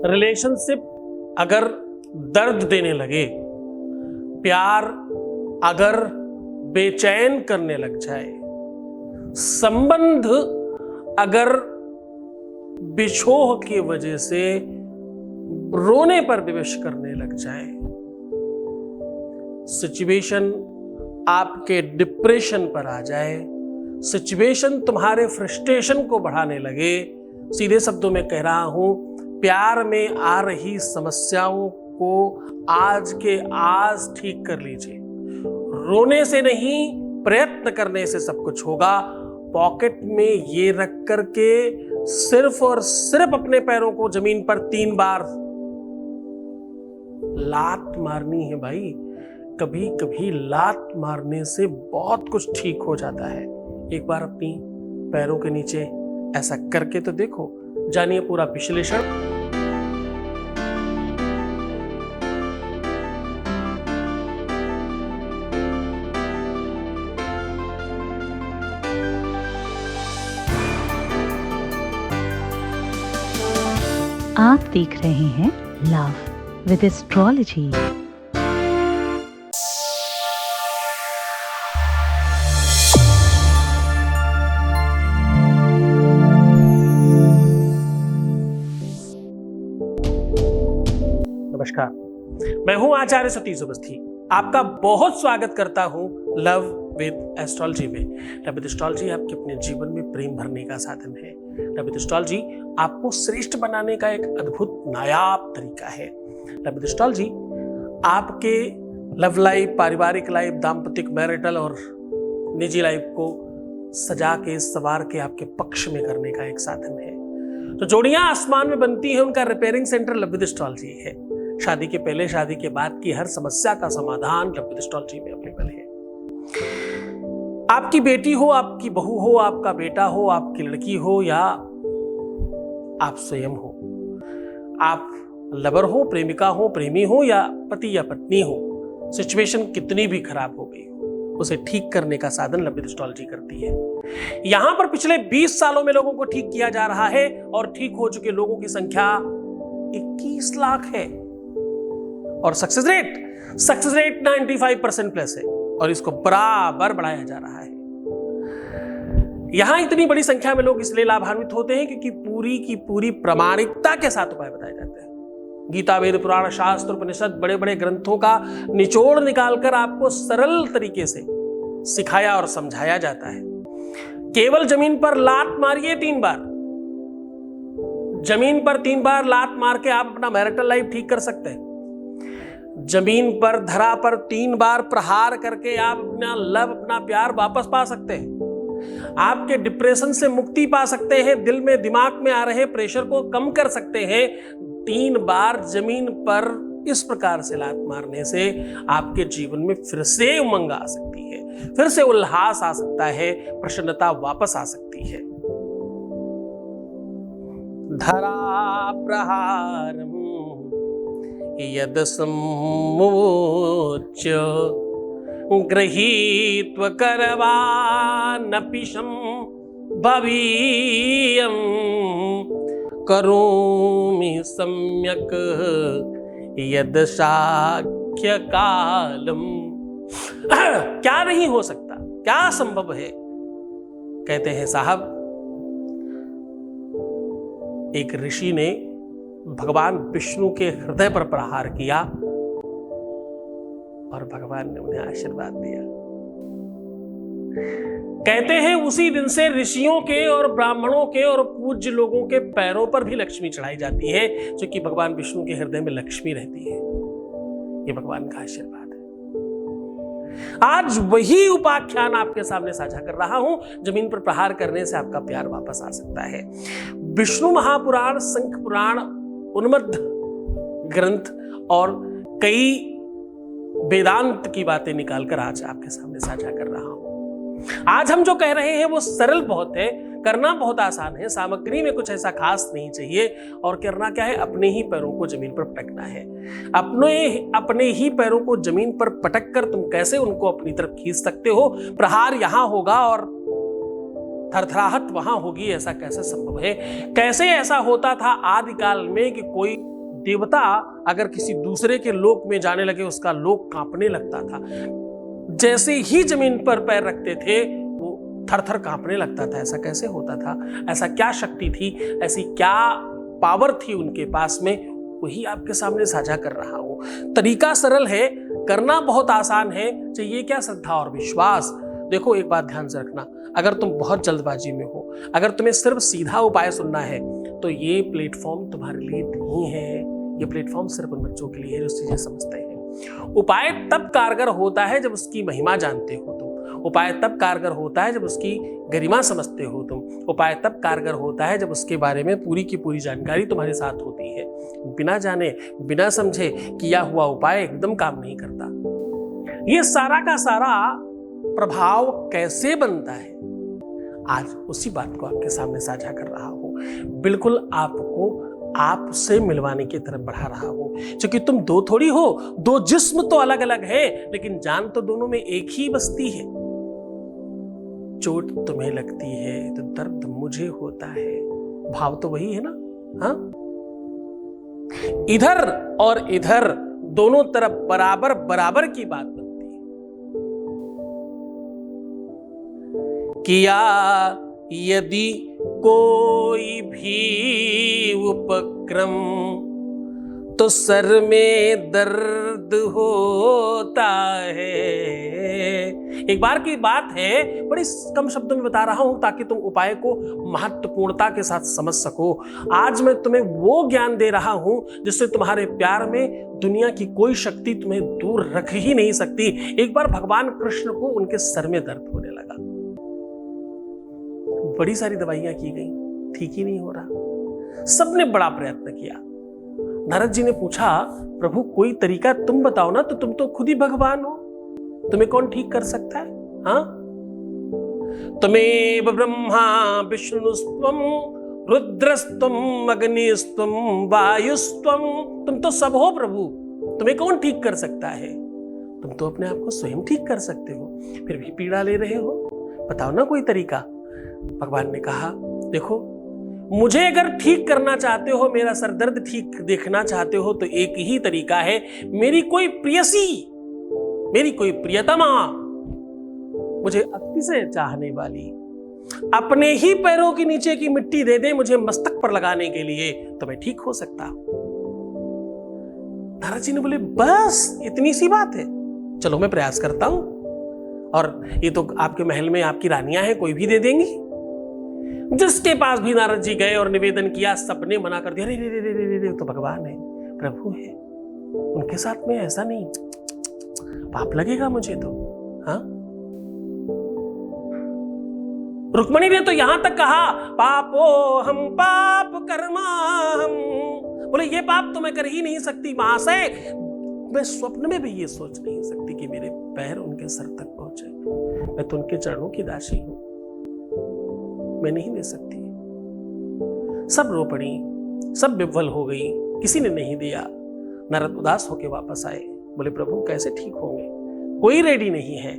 Relationship अगर दर्द देने लगे, प्यार अगर बेचैन करने लग जाए, संबंध अगर बिछोह की वजह से रोने पर विवश करने लग जाए, सिचुएशन आपके डिप्रेशन पर आ जाए, सिचुएशन तुम्हारे फ्रस्ट्रेशन को बढ़ाने लगे, सीधे शब्दों में कह रहा हूं, प्यार में आ रही समस्याओं को आज के आज ठीक कर लीजिए। रोने से नहीं, प्रयत्न करने से सब कुछ होगा। पॉकेट में ये रख करके सिर्फ और सिर्फ अपने पैरों को जमीन पर 3 बार लात मारनी है भाई। कभी कभी लात मारने से बहुत कुछ ठीक हो जाता है। एक बार अपनी पैरों के नीचे ऐसा करके तो देखो, जानिए पूरा विश्लेषण। आप देख रहे हैं लव विद एस्ट्रोलॉजी। नमस्कार, मैं हूं आचार्य सतीश अवस्थी। आपका बहुत स्वागत करता हूं लव विद एस्ट्रोलॉजी में। लव विद एस्ट्रोलॉजी आपके अपने जीवन में प्रेम भरने का साधन है। लव विद एस्ट्रोलॉजी आपको श्रेष्ठ बनाने का एक अद्भुत नायाब तरीका है। लव विद एस्ट्रोलॉजी आपके लव लाइफ, पारिवारिक लाइफ, दाम्पतिक, मैरिटल और निजी लाइफ को सजा के संवार के आपके पक्ष में करने का एक साधन है। तो जोड़ियां आसमान में बनती हैं, उनका repairing centre love with astrology है। शादी के पहले, शादी के बाद की हर समस्या का समाधान लव विद एस्ट्रोलॉजी में अवेलेबल है। आपकी बेटी हो, आपकी बहू हो, आपका बेटा हो, आपकी लड़की हो या आप स्वयं हो, आप लवर हो, प्रेमिका हो, प्रेमी हो या पति या पत्नी हो, सिचुएशन कितनी भी खराब हो गई हो, उसे ठीक करने का साधन लव विद एस्ट्रोलॉजी करती है। यहां पर पिछले 20 सालों में लोगों को ठीक किया जा रहा है और ठीक हो चुके लोगों की संख्या 21 लाख है और सक्सेस रेट 95% प्लस है और इसको बराबर बढ़ाया जा रहा है। यहां इतनी बड़ी संख्या में लोग इसलिए लाभान्वित होते हैं क्योंकि पूरी की पूरी प्रामाणिकता के साथ उपाय बताए जाते हैं। गीता, वेद, पुराण, शास्त्र, उपनिषद, बड़े बड़े ग्रंथों का निचोड़ निकालकर आपको सरल तरीके से सिखाया और समझाया जाता है। केवल जमीन पर लात मारिए 3 बार, जमीन पर 3 बार लात मार के आप अपना मैरिटल लाइफ ठीक कर सकते हैं। जमीन पर, धरा पर 3 बार प्रहार करके आप अपना लव, अपना प्यार वापस पा सकते हैं। आपके डिप्रेशन से मुक्ति पा सकते हैं। दिल में, दिमाग में आ रहे प्रेशर को कम कर सकते हैं। 3 बार जमीन पर इस प्रकार से लात मारने से आपके जीवन में फिर से उमंग आ सकती है, फिर से उल्लास आ सकता है, प्रसन्नता वापस आ सकती है। धरा प्रहारम यद सम्मोच गृहीत्व करवानपिशं भवीयं करोमि सम्यक यद शाक्य कालम। क्या नहीं हो सकता, क्या संभव है? कहते हैं साहब, एक ऋषि ने भगवान विष्णु के हृदय पर प्रहार किया और भगवान ने उन्हें आशीर्वाद दिया। कहते हैं उसी दिन से ऋषियों के और ब्राह्मणों के और पूज्य लोगों के पैरों पर भी लक्ष्मी चढ़ाई जाती है, क्योंकि भगवान विष्णु के हृदय में लक्ष्मी रहती है। ये भगवान का आशीर्वाद है। आज वही उपाख्यान आपके सामने साझा कर रहा हूं। जमीन पर प्रहार करने से आपका प्यार वापस आ सकता है। विष्णु महापुराण, शंख पुराण, उन्मत्त ग्रंथ और कई वेदांत की बातें निकालकर आज आपके सामने साझा कर रहा हूं। आज हम जो कह रहे हैं वो सरल बहुत है, करना बहुत आसान है। सामग्री में कुछ ऐसा खास नहीं चाहिए और करना क्या है, अपने ही पैरों को जमीन पर पटकना है। अपने ही पैरों को जमीन पर पटक कर तुम कैसे उनको अपनी तरफ खींच सकते हो। प्रहार यहां होगा और थरथराहट वहां होगी, ऐसा कैसे संभव है? कैसे ऐसा होता था आदिकाल में कि कोई देवता अगर किसी दूसरे के लोक में जाने लगे उसका लोक कांपने लगता था, जैसे ही जमीन पर पैर रखते थे वो थर-थर कांपने लगता था। ऐसा कैसे होता था? ऐसा क्या शक्ति थी, ऐसी क्या पावर थी उनके पास में? वही आपके सामने साझा कर रहा हूं। तरीका सरल है, करना बहुत आसान है, चाहिए क्या? श्रद्धा और विश्वास। देखो एक बात ध्यान से रखना, अगर तुम बहुत जल्दबाजी में हो, अगर तुम्हें सिर्फ सीधा उपाय सुनना है तो ये प्लेटफॉर्म तुम्हारे लिए नहीं है। ये प्लेटफॉर्म सिर्फ उन बच्चों के लिए है जो चीजें समझते हैं। उपाय तब कारगर होता है जब उसकी महिमा जानते हो तुम। उपाय तब कारगर होता है जब उसकी गरिमा समझते हो तुम। उपाय तब कारगर होता है जब उसके बारे में पूरी की पूरी जानकारी तुम्हारे साथ होती है। बिना जाने बिना समझे किया हुआ उपाय एकदम काम नहीं करता। ये सारा का सारा प्रभाव कैसे बनता है, आज उसी बात को आपके सामने साझा कर रहा हूं। बिल्कुल आपको आपसे मिलवाने की तरफ बढ़ा रहा हूं, क्योंकि तुम दो थोड़ी हो, दो जिस्म तो अलग अलग है लेकिन जान तो दोनों में एक ही बसती है। चोट तुम्हें लगती है तो दर्द मुझे होता है, भाव तो वही है ना? हाँ, इधर और इधर दोनों तरफ बराबर बराबर की बात बनती है। किया यदि कोई भी उपक्रम तो सर में दर्द होता है। एक बार की बात है, बड़ी कम शब्दों में बता रहा हूं ताकि तुम उपाय को महत्वपूर्णता के साथ समझ सको। आज मैं तुम्हें वो ज्ञान दे रहा हूं जिससे तुम्हारे प्यार में दुनिया की कोई शक्ति तुम्हें दूर रख ही नहीं सकती। एक बार भगवान कृष्ण को उनके सर में दर्द होने लगा, बड़ी सारी दवाइयां की गई, ठीक ही नहीं हो रहा। सबने बड़ा प्रयत्न किया। नारद जी ने पूछा, प्रभु कोई तरीका तुम बताओ ना, तो तुम तो खुद ही भगवान हो, तुम्हें कौन ठीक कर सकता है? हाँ, त्वमेव ब्रह्मा विष्णुस्त्वम रुद्रस्त्वम अग्निस्त्वम वायुस्त्वम, तुम तो सब हो प्रभु, तुम्हें कौन ठीक कर सकता है? तुम तो अपने आप को स्वयं ठीक कर सकते हो, फिर भी पीड़ा ले रहे हो, बताओ ना कोई तरीका। भगवान ने कहा, देखो मुझे अगर ठीक करना चाहते हो, मेरा सरदर्द ठीक देखना चाहते हो तो एक ही तरीका है, मेरी कोई प्रियसी, मेरी कोई प्रियतमा, मुझे अति से चाहने वाली अपने ही पैरों के नीचे की मिट्टी दे दे मुझे मस्तक पर लगाने के लिए, तो मैं ठीक हो सकता। नारद जी ने बोले, बस इतनी सी बात है, चलो मैं प्रयास करता हूं। और ये तो आपके महल में आपकी रानियां हैं, कोई भी दे देंगी। जिसके पास भी नारद जी गए और निवेदन किया, सबने मना कर दिया, रे तो भगवान है, प्रभु है, उनके साथ में ऐसा नहीं, पाप लगेगा मुझे तो। हाँ, रुक्मणी ने तो यहां तक कहा, पापो हम पाप कर्मा हम, बोले ये पाप तो मैं कर ही नहीं सकती महाशय, मैं स्वप्न में भी ये सोच नहीं सकती कि मेरे पैर उनके सर तक पहुंचे, मैं तो उनके चरणों की दासी हूं, मैं नहीं दे सकती। सब रो पड़ी, सब विह्वल हो गई, किसी ने नहीं दिया। नारद उदास होकर वापस आए, बोले प्रभु कैसे ठीक होंगे, कोई रेडी नहीं है।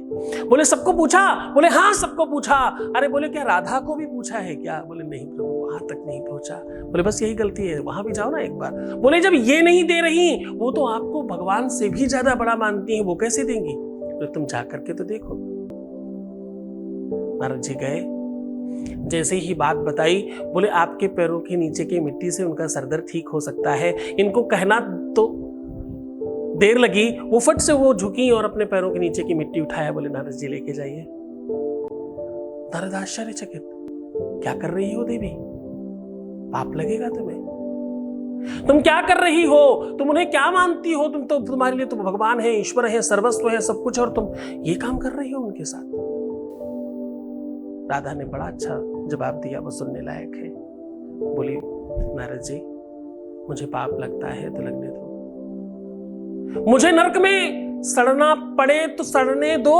बोले सबको पूछा? बोले हाँ सबको पूछा। अरे बोले क्या राधा को भी पूछा है क्या? बोले नहीं प्रभु, वहां तक नहीं पहुंचा। बोले बस यही गलती है, वहां भी जाओ ना एक बार। बोले जब ये नहीं दे रही, वो तो आपको भगवान से भी ज्यादा बड़ा मानती है, वो कैसे देंगी? बोले तुम जा करके तो देखो। नारद जी गए, जैसे ही बात बताई, बोले आपके पैरों के नीचे की मिट्टी से उनका सरदर्द ठीक हो सकता है। इनको कहना तो देर लगी, वो फट से वो झुकी और अपने पैरों के नीचे की मिट्टी उठाया, बोले नारद जी लेके जाइए। नारद आश्चर्यचकित, क्या कर रही हो देवी, पाप लगेगा तुम्हें, तुम क्या कर रही हो, तुम उन्हें क्या मानती हो, तुम तो, तुम्हारे लिए तो भगवान है, ईश्वर है, सर्वस्व है, सब कुछ, और तुम ये काम कर रही हो उनके साथ। राधा ने बड़ा अच्छा जवाब दिया, वो सुनने लायक है। बोली नारद जी मुझे पाप लगता है तो लगने दो, मुझे नरक में सड़ना पड़े तो सड़ने दो,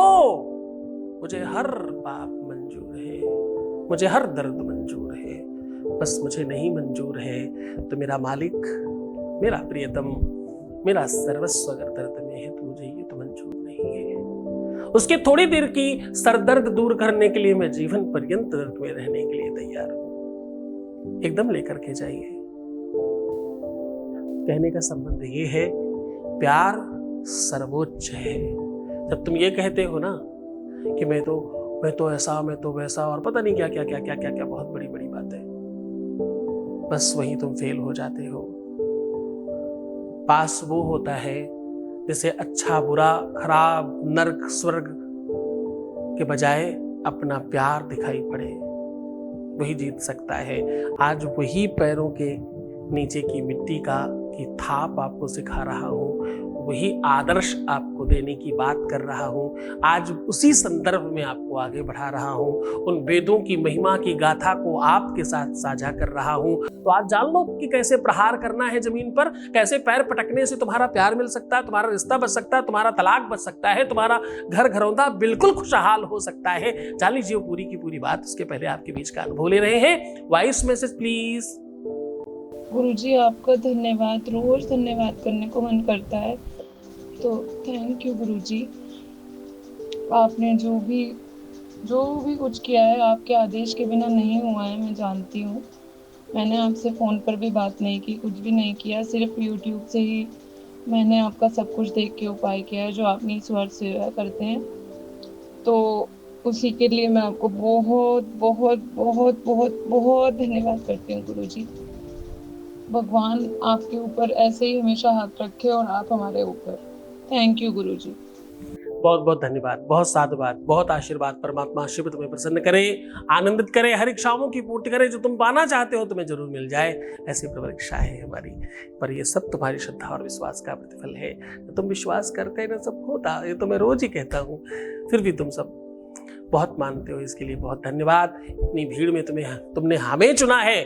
मुझे हर पाप मंजूर है, मुझे हर दर्द मंजूर है, बस मुझे नहीं मंजूर है तो मेरा मालिक, मेरा प्रियतम, मेरा सर्वस्व अगर दर्द में है तो मुझे ये तो मंजूर नहीं है। उसके थोड़ी देर की सरदर्द दूर करने के लिए मैं जीवन पर्यंत दर्द में रहने के लिए तैयार हूं। एकदम लेकर के जाइए। कहने का संबंध ये है, प्यार सर्वोच्च है। जब तुम ये कहते हो ना कि मैं तो ऐसा, मैं तो वैसा, और पता नहीं क्या क्या क्या क्या क्या क्या, बहुत बड़ी बड़ी बात है, बस वहीं तुम फेल हो जाते हो। पास वो होता है जिसे अच्छा बुरा, खराब, नर्क, स्वर्ग के बजाय अपना प्यार दिखाई पड़े, वही जीत सकता है। आज वही पैरों के नीचे की मिट्टी की थाप आपको सिखा रहा हूं, वही आदर्श आपको देने की बात कर रहा हूं। आज उसी संदर्भ में आपको आगे बढ़ा रहा हूं, उन वेदों की महिमा की गाथा को आपके साथ साझा कर रहा हूं। तो आज जान लो कि कैसे प्रहार करना है जमीन पर, कैसे पैर पटकने से तुम्हारा प्यार मिल सकता है, तुम्हारा रिश्ता बच सकता है, तुम्हारा तलाक बच सकता है, तुम्हारा घर घरौंदा बिल्कुल खुशहाल हो सकता है। जान लीजिए पूरी की पूरी बात। उसके पहले आपके बीच का अनुभव ले रहे हैं। Voice message please. गुरुजी आपका धन्यवाद, रोज धन्यवाद करने को मन करता है, तो थैंक यू गुरुजी। आपने जो भी कुछ किया है आपके आदेश के बिना नहीं हुआ है, मैं जानती हूँ। मैंने आपसे फ़ोन पर भी बात नहीं की, कुछ भी नहीं किया, सिर्फ यूट्यूब से ही मैंने आपका सब कुछ देख के उपाय किया है जो आप ईश्वर सेवा करते हैं। तो उसी के लिए मैं आपको बहुत बहुत बहुत बहुत बहुत धन्यवाद करती हूँ गुरुजी। भगवान आपके ऊपर ऐसे ही हमेशा हाथ रखे और आप हमारे ऊपर। थैंक यू गुरुजी। बहुत बहुत धन्यवाद, बहुत साधुवाद, बहुत आशीर्वाद। परमात्मा शिव तुम्हें प्रसन्न करे, आनंदित करे, हर इच्छाओं की पूर्ति करे। जो तुम पाना चाहते हो तुम्हें जरूर मिल जाए, ऐसी प्रबल इच्छा है हमारी। पर ये सब तुम्हारी श्रद्धा और विश्वास का प्रतिफल है। तुम विश्वास करते ना सब होता, ये तो मैं रोज ही कहता हूँ, फिर भी तुम सब बहुत मानते हो, इसके लिए बहुत धन्यवाद। इतनी भीड़ में तुमने हमें चुना है,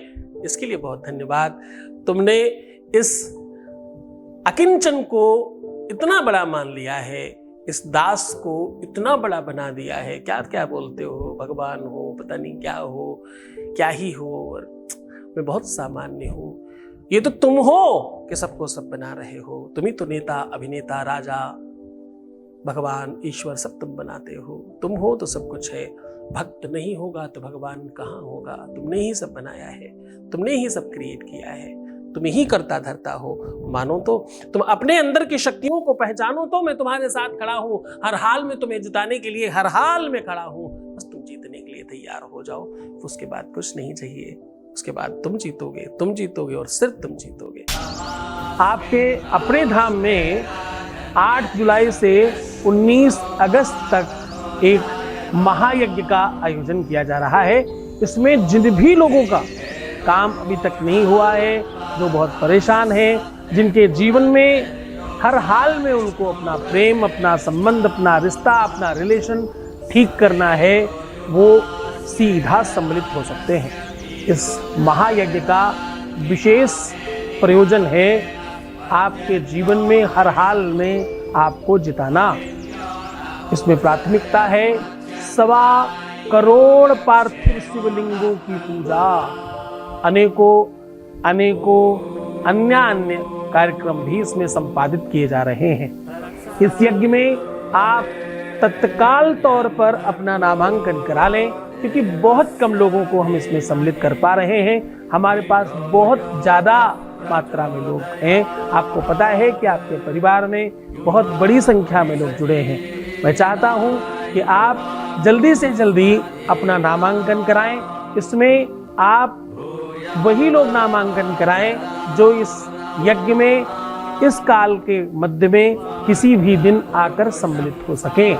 इसके लिए बहुत धन्यवाद। तुमने इस अकिंचन को इतना बड़ा मान लिया है, इस दास को इतना बड़ा बना दिया है। क्या क्या बोलते हो, भगवान हो, पता नहीं क्या हो, क्या ही हो, और मैं बहुत सामान्य हूं। ये तो तुम हो कि सबको सब बना रहे हो। तुम ही तो नेता, अभिनेता, राजा, भगवान, ईश्वर सब तुम बनाते हो। तुम हो तो सब कुछ है। भक्त नहीं होगा तो भगवान कहाँ होगा। तुमने ही सब बनाया है, तुमने ही सब क्रिएट किया है, तुम ही करता धरता हो। मानो तो, तुम अपने अंदर की शक्तियों को पहचानो तो मैं तुम्हारे साथ खड़ा हूं। हर हाल में तुम्हें जिताने के लिए हर हाल में खड़ा हूं। बस तुम जीतने के लिए तैयार हो जाओ, उसके बाद कुछ नहीं चाहिए। उसके बाद तुम जीतोगे और सिर्फ तुम जीतोगे। आपके अपने धाम में 8 जुलाई से 19 अगस्त तक एक महायज्ञ का आयोजन किया जा रहा है। इसमें जिन भी लोगों का काम अभी तक नहीं हुआ है, जो बहुत परेशान हैं, जिनके जीवन में हर हाल में उनको अपना प्रेम, अपना संबंध, अपना रिश्ता, अपना रिलेशन ठीक करना है, वो सीधा सम्मिलित हो सकते हैं। इस महायज्ञ का विशेष प्रयोजन है आपके जीवन में हर हाल में आपको जिताना। इसमें प्राथमिकता है 1.25 करोड़ पार्थिव शिवलिंगों की पूजा। अनेकों अन्य कार्यक्रम भी इसमें संपादित किए जा रहे हैं। इस यज्ञ में आप तत्काल तौर पर अपना नामांकन करा लें, क्योंकि बहुत कम लोगों को हम इसमें सम्मिलित कर पा रहे हैं। हमारे पास बहुत ज़्यादा मात्रा में लोग हैं। आपको पता है कि आपके परिवार में बहुत बड़ी संख्या में लोग जुड़े हैं। मैं चाहता हूं कि आप जल्दी से जल्दी अपना नामांकन कराएं। इसमें आप वही लोग नामांकन कराएं जो इस यज्ञ में इस काल के मध्य में किसी भी दिन आकर सम्मिलित हो सकें।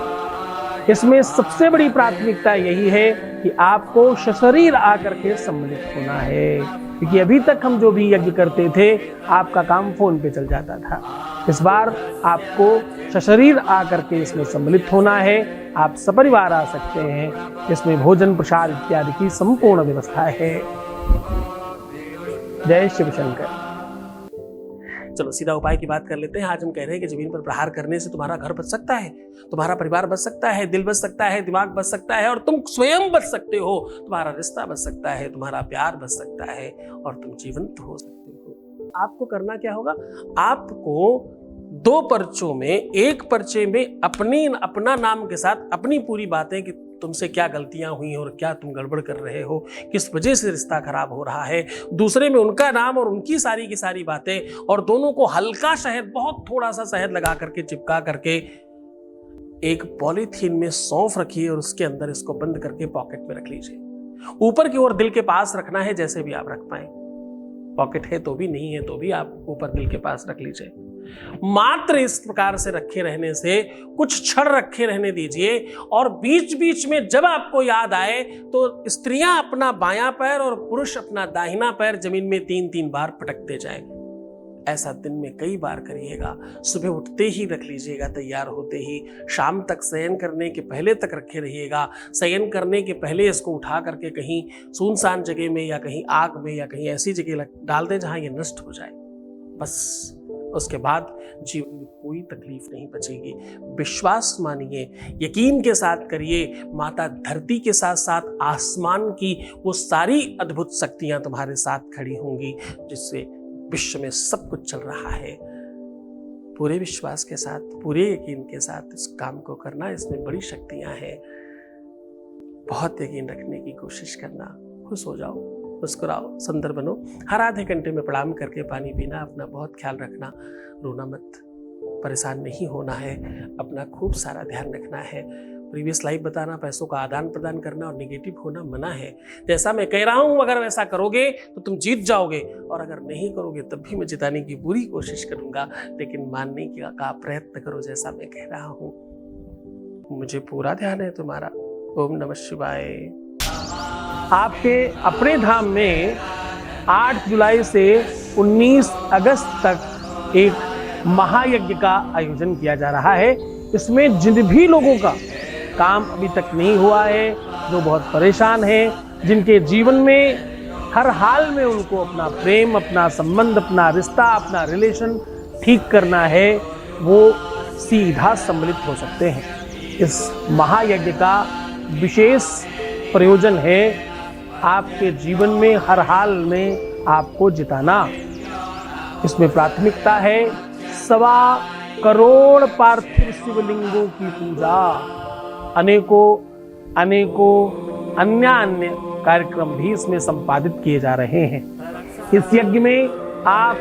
इसमें सबसे बड़ी प्राथमिकता यही है कि आपको सशरीर आकर के सम्मिलित होना है, क्योंकि अभी तक हम जो भी यज्ञ करते थे आपका काम फोन पे चल जाता था। इस बार आपको सशरीर आकर के इसमें सम्मिलित होना है। आप सपरिवार आ सकते हैं। इसमें भोजन प्रसाद इत्यादि की संपूर्ण व्यवस्था है। जय शिव शंकर। चलो सीधा उपाय की बात कर लेते हैं। आज हम कह रहे हैं कि जमीन पर प्रहार करने से तुम्हारा घर बच सकता है, तुम्हारा परिवार बच सकता है, दिल बच सकता है, दिमाग बच सकता है, और तुम स्वयं बच सकते हो। तुम्हारा रिश्ता बच सकता है, तुम्हारा प्यार बच सकता है, और तुम जीवंत हो सकते हो। आपको करना क्या होगा? आपको 2 पर्चों में, एक पर्चे में अपना नाम के साथ अपनी पूरी बातें कि तुमसे क्या गलतियां हुई और क्या तुम गड़बड़ कर रहे हो, किस वजह से रिश्ता खराब हो रहा है। दूसरे में उनका नाम और उनकी सारी की सारी बातें, और दोनों को हल्का शहद, बहुत थोड़ा सा शहद लगा करके, चिपका करके एक पॉलीथीन में सौंफ रखिए और उसके अंदर इसको बंद करके पॉकेट में रख लीजिए। ऊपर की ओर दिल के पास रखना है, जैसे भी आप रख पाए। पॉकेट है तो भी, नहीं है तो भी आप ऊपर दिल के पास रख लीजिए। मात्र इस प्रकार से रखे रहने से कुछ क्षण रखे रहने दीजिए, और बीच बीच में जब आपको याद आए तो स्त्रियां अपना बायां पैर और पुरुष अपना दाहिना पैर जमीन में 3-3 बार पटकते जाएंगे। ऐसा दिन में कई बार करिएगा। सुबह उठते ही रख लीजिएगा, तैयार होते ही, शाम तक शयन करने के पहले तक रखे रहिएगा। शयन करने के पहले इसको उठा करके कहीं सुनसान जगह में या कहीं आग में या कहीं ऐसी जगह डाल दें जहां ये नष्ट हो जाए। बस उसके बाद जीवन में कोई तकलीफ नहीं बचेगी। विश्वास मानिए, यकीन के साथ करिए, माता धरती के साथ साथ आसमान की वो सारी अद्भुत शक्तियां तुम्हारे साथ खड़ी होंगी, जिससे विश्व में सब कुछ चल रहा है। पूरे विश्वास के साथ, पूरे यकीन के साथ इस काम को करना, इसमें बड़ी शक्तियां हैं। बहुत यकीन रखने की कोशिश करना। खुश हो जाओ, मुस्कुराओ, सुंदर बनो। हर आधे घंटे में प्रणाम करके पानी पीना, अपना बहुत ख्याल रखना, रोना मत, परेशान नहीं होना है, अपना खूब सारा ध्यान रखना है। प्रीवियस लाइफ बताना, पैसों का आदान प्रदान करना और निगेटिव होना मना है। जैसा मैं कह रहा हूं, अगर वैसा करोगे तो तुम जीत जाओगे, और अगर नहीं करोगे तब भी मैं जिताने की पूरी कोशिश करूंगा, लेकिन मानने का प्रयत्न करो जैसा मैं कह रहा हूं। मुझे पूरा ध्यान है तुम्हारा। ओम नमः शिवाय। आपके अपने धाम में 8 जुलाई से 19 अगस्त तक एक महायज्ञ का आयोजन किया जा रहा है। इसमें जिन भी लोगों का काम अभी तक नहीं हुआ है, जो बहुत परेशान हैं, जिनके जीवन में हर हाल में उनको अपना प्रेम, अपना संबंध, अपना रिश्ता, अपना रिलेशन ठीक करना है, वो सीधा सम्मिलित हो सकते हैं। इस महायज्ञ का विशेष प्रयोजन है आपके जीवन में हर हाल में आपको जिताना। इसमें प्राथमिकता है 1.25 करोड़ पार्थिव शिवलिंगों की पूजा। अनेकों अन्य कार्यक्रम भी इसमें संपादित किए जा रहे हैं। इस यज्ञ में आप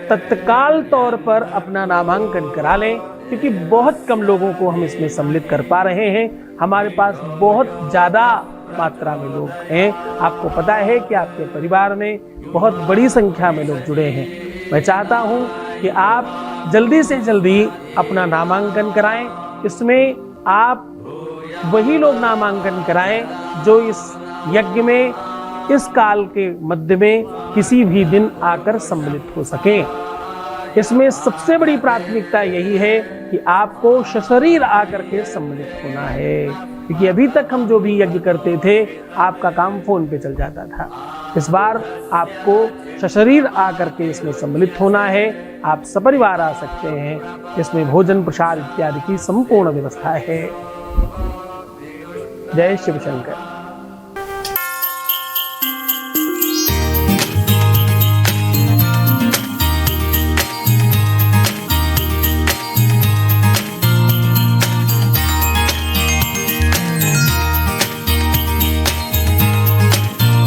तत्काल तौर पर अपना नामांकन करा लें, क्योंकि बहुत कम लोगों को हम इसमें सम्मिलित कर पा रहे हैं। हमारे पास बहुत ज़्यादा मात्रा में लोग हैं। आपको पता है कि आपके परिवार में बहुत बड़ी संख्या में लोग जुड़े हैं। मैं चाहता हूं कि आप जल्दी से जल्दी अपना नामांकन कराएं। इसमें आप वही लोग नामांकन कराएं जो इस यज्ञ में इस काल के मध्य में किसी भी दिन आकर सम्मिलित हो सकें। इसमें सबसे बड़ी प्राथमिकता यही है कि आपको सशरीर आकर के सम्मिलित होना है, क्योंकि अभी तक हम जो भी यज्ञ करते थे आपका काम फोन पे चल जाता था। इस बार आपको सशरीर आकर के इसमें सम्मिलित होना है। आप सपरिवार आ सकते हैं। इसमें भोजन प्रसाद इत्यादि की संपूर्ण व्यवस्था है। जय शिव शंकर।